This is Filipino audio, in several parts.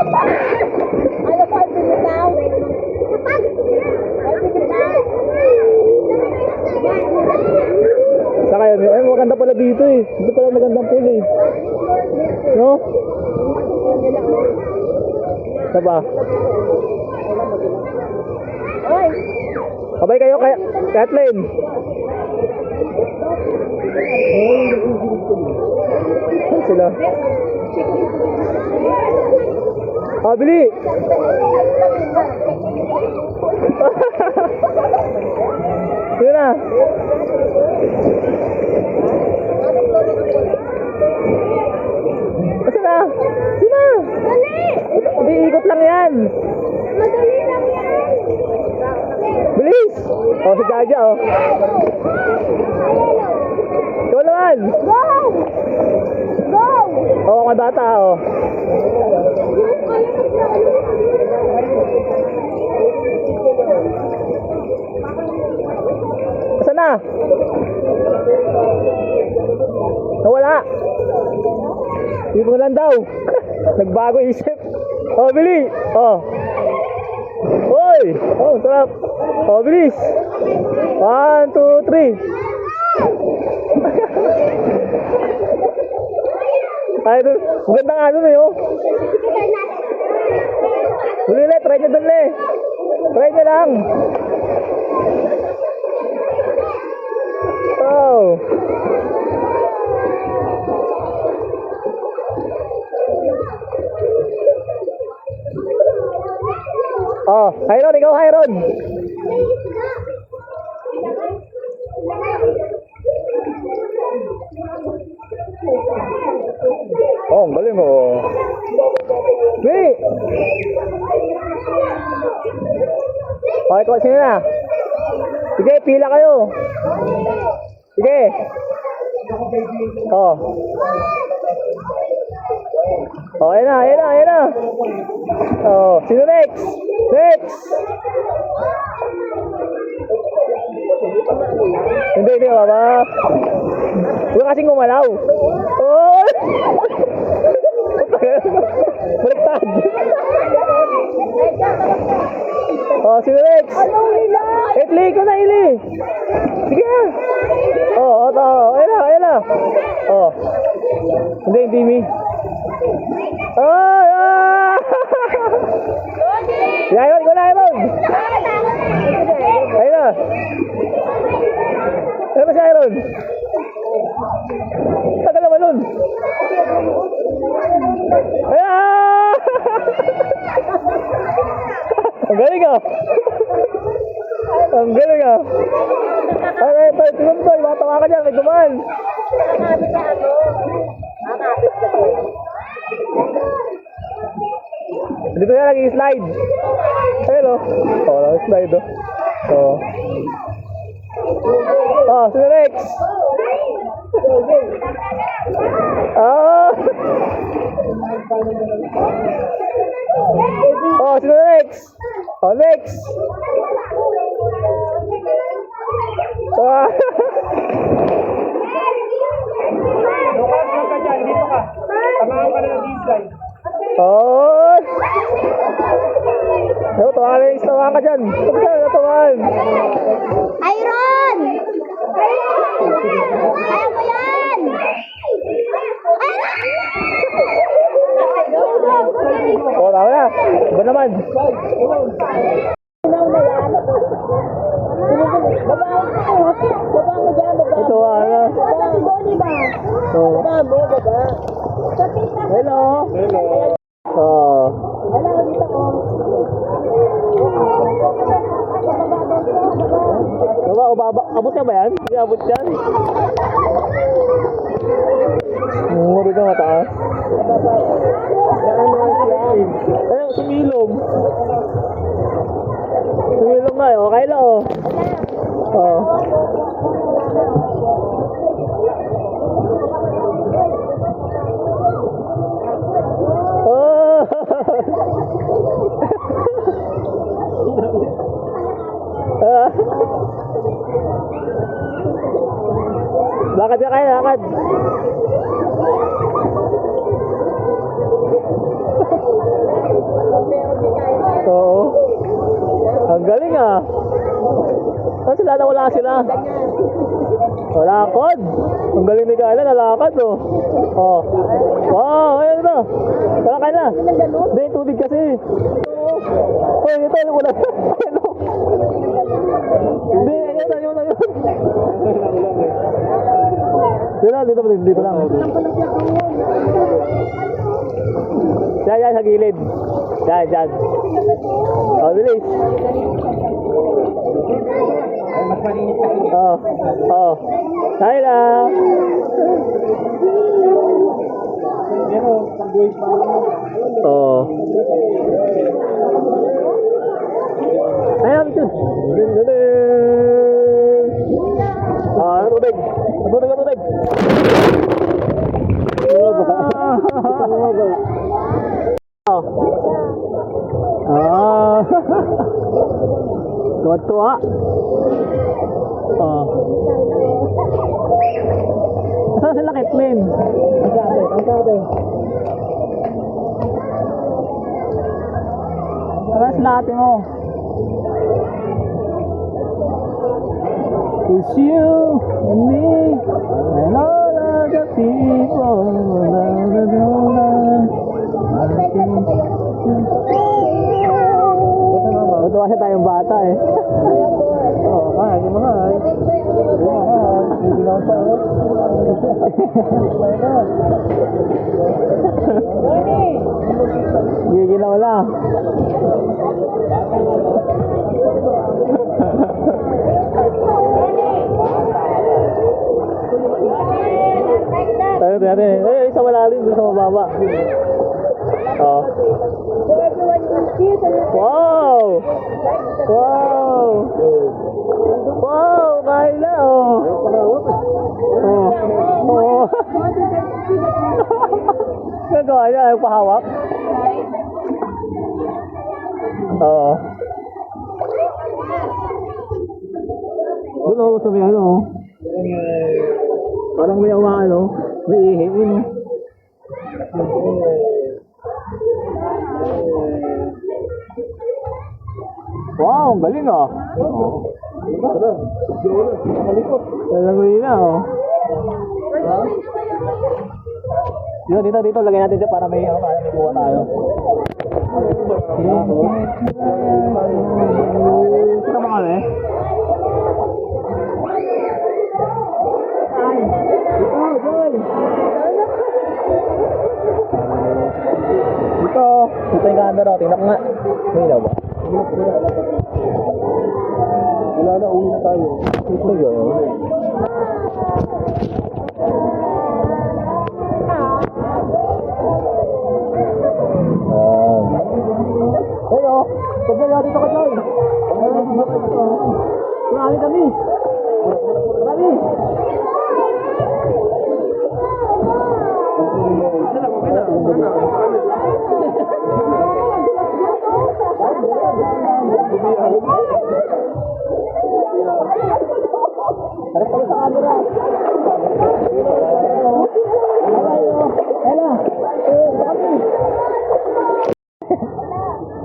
Ano pa bitaw? Saka yun, eh, maganda pala dito eh. Dito pala magandang pool eh. No? Isa ba? Oy! Kabay kayo, Kathleen. Saan sila? Ah, bili! Yun na. Asa na? Sina? Dali! Hindi, ikot lang yan. Madali lang yan! Bilis! Oh, si Jaja, oh. Ikaw naman! Go! Go! Oh, mga bata, oh. Asa na? Nawala. Hindi mo lang daw. Nagbago isip. Oh, bili. Oh. Hoy! Oh, sarap. Oh, bilis. 1, 2, 3. Ay, doon. Maganda nga doon eh, oh. Uli, try nyo doon, le. Try nyo lang. Oh. Oh, Hyron, ikaw, Hyron. Oh, ang galing oh. Wait. Okay, ikaw, sino na? Sige, pila kayo. Sige. Oh. Oh, ayan na, ayan na, ayan na. Oh, sino next? Next! Hindi, baba. Huwag kasing gumalaw. Oh! Baliktad. Oh, sino next? Ili, ikaw na, Ili. Sige. Oh, ayan na, ayan na. Oh. Hindi, hindi, Mi. Oh, ah! Iron, ikaw na, Iron. Ayun na. Ano ba si Iron? Tagal naman nun. Ayan! Ang galing ah. Ang galing ah. Ay, tulong to. Matawa ka dyan. May dumaan. Hindi ko na lagi slide. Ayun o. Oo, lang slide o. Oo. Oh, sino next? Oh! Oh, sino next? Oh, next! Ah! Lukas ka dyan, dito ka. Tamahan ka na ng D-slide. Oh! Ano, tawakan ka dyan. Sabi ka, natawakan. Iron! Kaya mo yan! Oh, tama na. Iba naman. Ito, ano? Oh. Hello. Oh. Baba, abot ka ba yan? Hindi abot yan? Muro na mataas. Ayun, sumilong. Sumilong nga eh. Okay lang oh. Oh. Oh! Lakad ka kaya, lakad. sila, nawala sila. Lakad. Ang galing ni Kayla, nalakad oh. Oh. Wow, ayun na. Tara Kayla. Hindi, tubig kasi. Uy, ito yung ulan. Ayun oh. Hindi, ayun. Dito lang. Yan, sa gilid. Yan. Oh, bilis. Oh. Kayla. Oh. Ayun, ito. Tubig. Tubig. Tuwa. Saan sila Kitlin? Ang kate. Saan sila ate mo? It's you and me and all of the people. Ito kasi tayong bata eh. Hindi mahal. Hindi lang pa eh. Giginaw lang. Tayo. Isa malalim, isa mababa. Oh. Wow! Kayla oh. Nagawa niya, ayaw pahawak. Oo. Doon ako sa may ano. Parang may ano. May ihin. Wow, ang galing ah. Alam mo yun oh. Dito, lagay natin dito para may kuha tayo. Ito ba kami? Ito yung camera, tingnan ko nga. May ilaw ba? Wala na, uwi na tayo. Ito yun. Hello, pagdala dito ka dyan. Marami kami.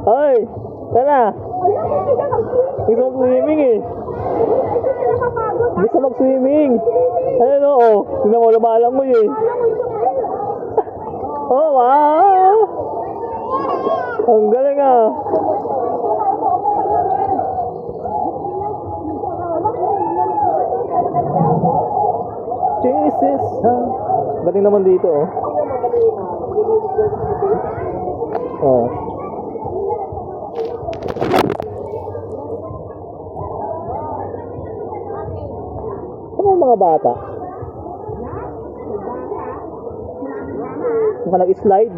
Hoy, sana. Gusto mag-swimming eh. Gusto mag-swimming. Ayun oo. Tingnan mo, lumalang mo eh. Oh, wow. Ang galing ah. Jesus. Dating naman dito oh. Oh. Ano mga bata? Mga nag-slide.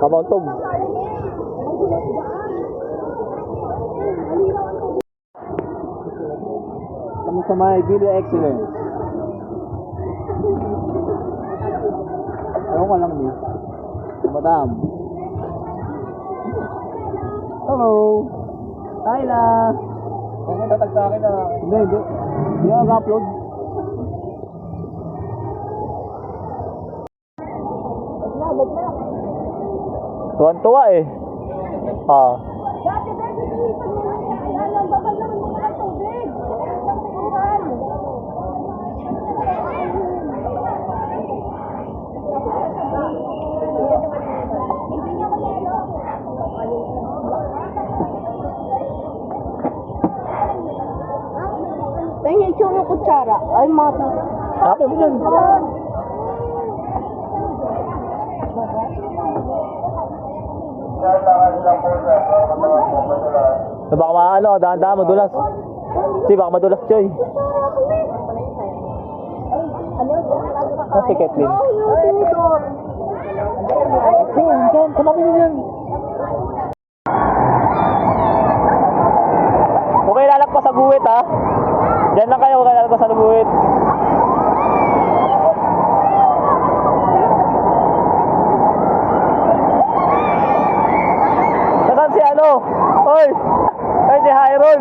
Kamauntog. Kami sa may video excellence. Ewan ko lang din. Madam. Hello. Kayla. Kung may tatag sa akin na. Hindi. Hindi ako mag-upload. Tuwan-tuwa eh. Ah. Dati, dati, pag ano, babal naman mo ang tubig. Ang tiguan. Tingnan yung kutsara. Ay, mata. Akin mo dyan. Baka maano, dahan-dahan madulas. Si baka madulas, Choy. Si Kathleen. Diyan, kanabi mo yan. Huwag kayo lalagpas sa guhit, ha? Diyan lang kayo, huwag kayo lalagpas sa guhit. Nasaan si ano? Oy! Ay, si Hyron!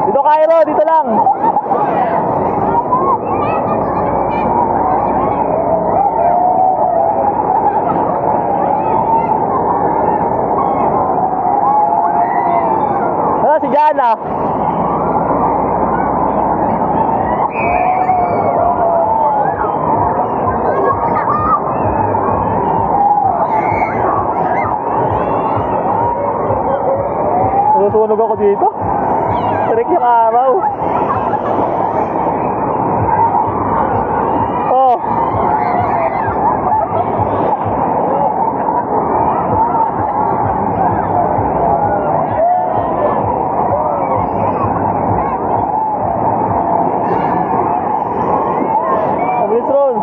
Dito Cairo, dito lang! Nasaan si Jana? Susunog ako dito. Tarik yung araw. Oh. Mabilis Ron.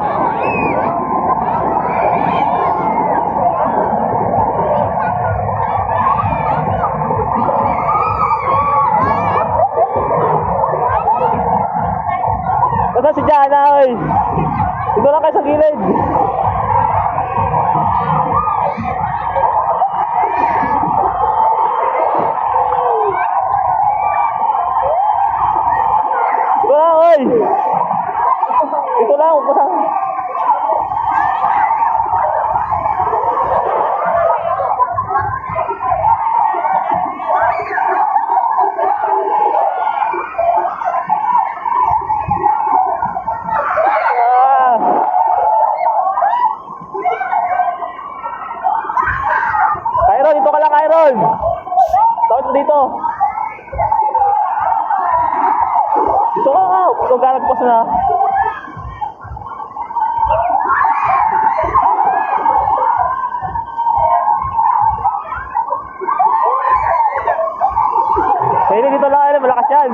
Nasaan si Jana, oy? Dito lang kayo sa gilid. Dito lang, oy! Dito lang, huwag mo sa... Kyron, dito ka lang, Kyron! Tawad mo dito. Dito ka nga. Kung galagpas na. Pwede dito lang, Kyron. Malakas yan.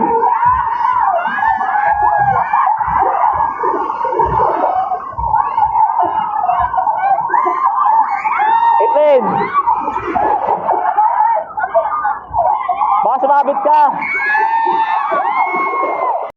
Itlin! Baka sumabit ka!